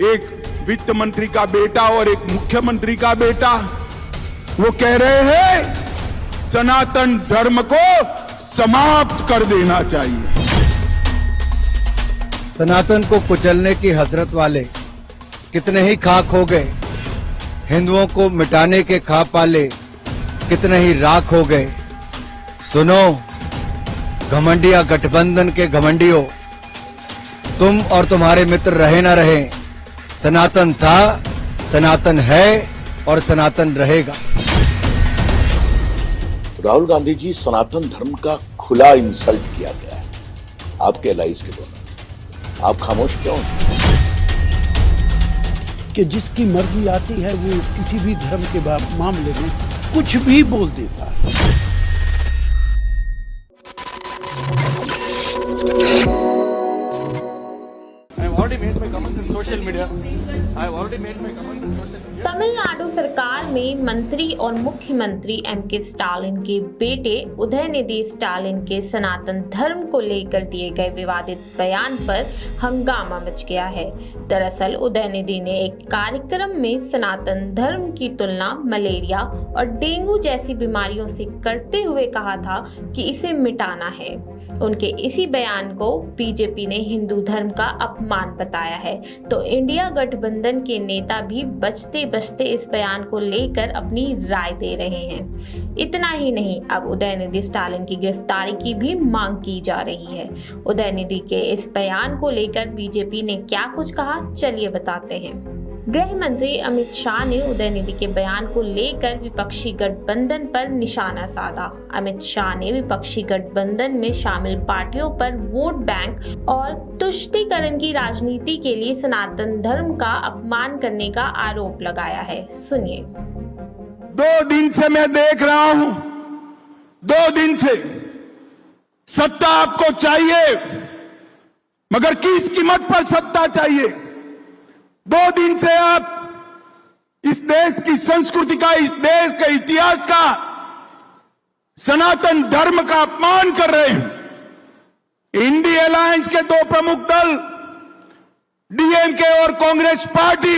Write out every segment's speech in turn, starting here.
एक वित्त मंत्री का बेटा और एक मुख्यमंत्री का बेटा वो कह रहे हैं सनातन धर्म को समाप्त कर देना चाहिए। सनातन को कुचलने की हजरत वाले कितने ही खाक हो गए, हिंदुओं को मिटाने के खा पाले कितने ही राख हो गए। सुनो घमंडिया गठबंधन के घमंडियों, तुम और तुम्हारे मित्र रहे ना रहे, सनातन था, सनातन है और सनातन रहेगा। राहुल गांधी जी, सनातन धर्म का खुला इंसल्ट किया गया है आपके एलाइज के द्वारा, आप खामोश क्यों हैं? कि जिसकी मर्जी आती है वो किसी भी धर्म के मामले में कुछ भी बोल देता है। तमिलनाडु सरकार में मंत्री और मुख्यमंत्री एम.के. स्टालिन के बेटे उदयनिधि स्टालिन के सनातन धर्म को लेकर दिए गए विवादित बयान पर हंगामा मच गया है। दरअसल उदयनिधि ने एक कार्यक्रम में सनातन धर्म की तुलना मलेरिया और डेंगू जैसी बीमारियों से करते हुए कहा था कि इसे मिटाना है। उनके इसी बयान को बीजेपी ने हिंदू धर्म का अपमान बताया है, तो इंडिया गठबंधन के नेता भी बचते बचते इस बयान को लेकर अपनी राय दे रहे हैं। इतना ही नहीं, अब उदयनिधि स्टालिन की गिरफ्तारी की भी मांग की जा रही है। उदयनिधि के इस बयान को लेकर बीजेपी ने क्या कुछ कहा, चलिए बताते हैं। गृह मंत्री अमित शाह ने उदयनिधि के बयान को लेकर विपक्षी गठबंधन पर निशाना साधा। अमित शाह ने विपक्षी गठबंधन में शामिल पार्टियों पर वोट बैंक और तुष्टीकरण की राजनीति के लिए सनातन धर्म का अपमान करने का आरोप लगाया है। सुनिए। 2 दिन से मैं देख रहा हूं, 2 दिन से सत्ता आपको चाहिए, मगर किस कीमत पर सत्ता चाहिए? 2 दिन से आप इस देश की संस्कृति का, इस देश के इतिहास का, सनातन धर्म का अपमान कर रहे हैं। इंडिया अलायंस के 2 प्रमुख दल डीएमके और कांग्रेस पार्टी,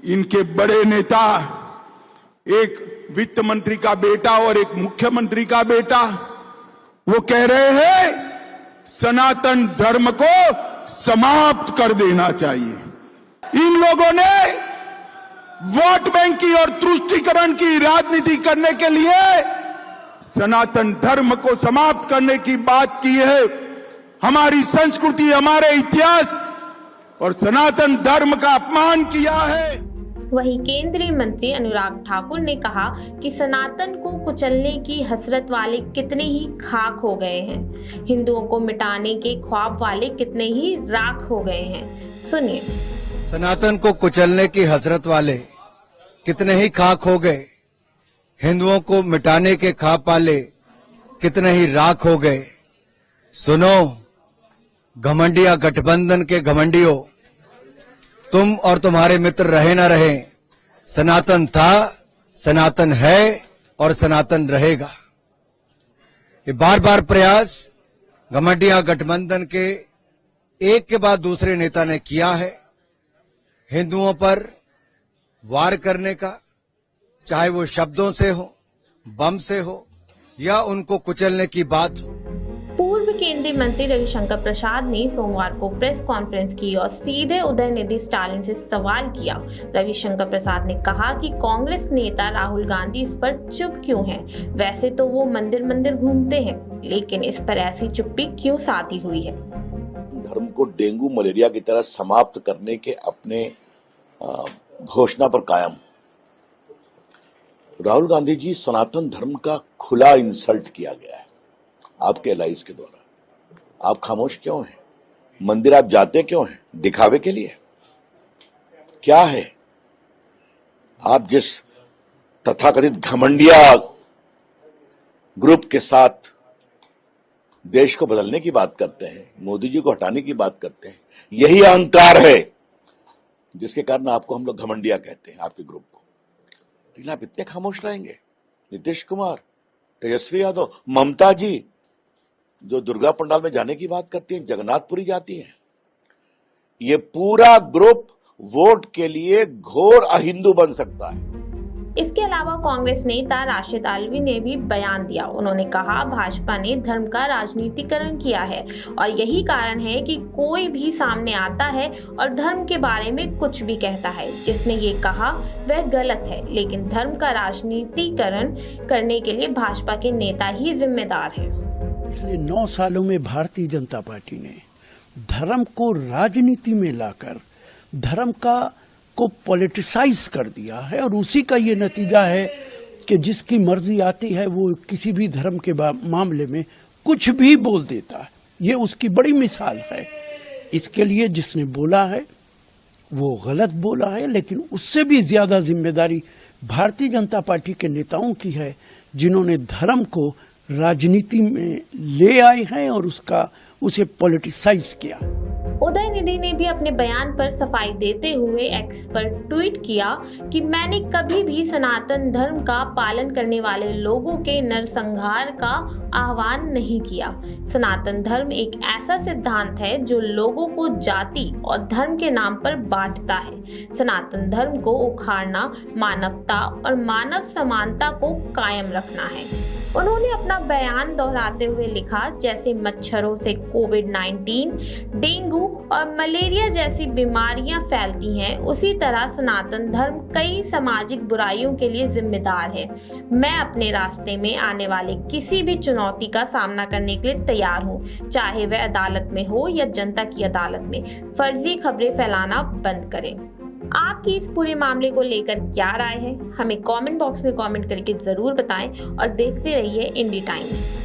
इनके बड़े नेता, एक वित्त मंत्री का बेटा और एक मुख्यमंत्री का बेटा, वो कह रहे हैं सनातन धर्म को समाप्त कर देना चाहिए। इन लोगों ने वोट बैंक की और तुष्टीकरण की राजनीति करने के लिए सनातन धर्म को समाप्त करने की बात की है। हमारी संस्कृति, हमारे इतिहास और सनातन धर्म का अपमान किया है। वहीं केंद्रीय मंत्री अनुराग ठाकुर ने कहा कि सनातन को कुचलने की हसरत वाले कितने ही खाक हो गए हैं, हिंदुओं को मिटाने के ख्वाब वाले कितने ही राख हो गए हैं। सुनिए। सनातन को कुचलने की हसरत वाले कितने ही खाक हो गए, हिंदुओं को मिटाने के खा पाले कितने ही राख हो गए। सुनो घमंडिया गठबंधन के घमंडियों, तुम और तुम्हारे मित्र रहे ना रहे, सनातन था, सनातन है और सनातन रहेगा। ये बार बार प्रयास घमंडिया गठबंधन के एक के बाद दूसरे नेता ने किया है हिंदुओं पर वार करने का, चाहे वो शब्दों से हो, बम से हो या उनको कुचलने की बात हो। पूर्व केंद्रीय मंत्री रविशंकर प्रसाद ने सोमवार को प्रेस कॉन्फ्रेंस की और सीधे उदयनिधि स्टालिन से सवाल किया। रविशंकर प्रसाद ने कहा कि कांग्रेस नेता राहुल गांधी इस पर चुप क्यों हैं? वैसे तो वो मंदिर मंदिर घूमते हैं, लेकिन इस पर ऐसी चुप्पी क्यों साधी हुई है? धर्म को डेंगू मलेरिया की तरह समाप्त करने के अपने घोषणा पर कायम। राहुल गांधी जी, सनातन धर्म का खुला इंसल्ट किया गया है आपके एलाइज के द्वारा, आप खामोश क्यों हैं? मंदिर आप जाते क्यों हैं? दिखावे के लिए? क्या है? आप जिस तथाकथित घमंडिया ग्रुप के साथ देश को बदलने की बात करते हैं, मोदी जी को हटाने की बात करते हैं, यही अहंकार है जिसके कारण आपको हम लोग घमंडिया कहते हैं, आपके ग्रुप को। लेकिन आप इतने खामोश रहेंगे? नीतीश कुमार, तेजस्वी यादव, ममता जी जो दुर्गा पंडाल में जाने की बात करती हैं, जगन्नाथपुरी जाती हैं, ये पूरा ग्रुप वोट के लिए घोर अहिंदू बन सकता है। इसके अलावा कांग्रेस नेता राशिद आलवी ने भी बयान दिया। उन्होंने कहा, भाजपा ने धर्म का राजनीतिकरण किया है और यही कारण है कि कोई भी सामने आता है और धर्म के बारे में कुछ भी कहता है। जिसने ये कहा वह गलत है, लेकिन धर्म का राजनीतिकरण करने के लिए भाजपा के नेता ही जिम्मेदार हैं। पिछले 9 सालों में भारतीय जनता पार्टी ने धर्म को राजनीति में लाकर धर्म को पॉलिटिसाइज कर दिया है और उसी का ये नतीजा है कि जिसकी मर्जी आती है वो किसी भी धर्म के मामले में कुछ भी बोल देता है। ये उसकी बड़ी मिसाल है। इसके लिए जिसने बोला है वो गलत बोला है, लेकिन उससे भी ज्यादा जिम्मेदारी भारतीय जनता पार्टी के नेताओं की है, जिन्होंने धर्म को राजनीति में ले आए हैं और उसे पॉलिटिसाइज किया। उदयनिधि ने भी अपने बयान पर सफाई देते हुए एक्स पर ट्वीट किया कि मैंने कभी भी सनातन धर्म का पालन करने वाले लोगों के नरसंहार का आह्वान नहीं किया। सनातन धर्म एक ऐसा सिद्धांत है जो लोगों को जाति और धर्म के नाम पर बांटता है। सनातन धर्म को उखाड़ना मानवता और मानव समानता को कायम रखना है। उन्होंने अपना बयान दोहराते हुए लिखा, जैसे मच्छरों से कोविड-19, डेंगू और मलेरिया जैसी बीमारियां फैलती हैं, उसी तरह सनातन धर्म कई सामाजिक बुराइयों के लिए जिम्मेदार है। मैं अपने रास्ते में आने वाले किसी भी चुनौती का सामना करने के लिए तैयार हूं, चाहे वह अदालत में हो या जनता की अदालत में। फर्जी खबरें फैलाना बंद करें। आपकी इस पूरे मामले को लेकर क्या राय है, हमें कमेंट बॉक्स में कमेंट करके जरूर बताएं और देखते रहिए इंडी टाइम्स।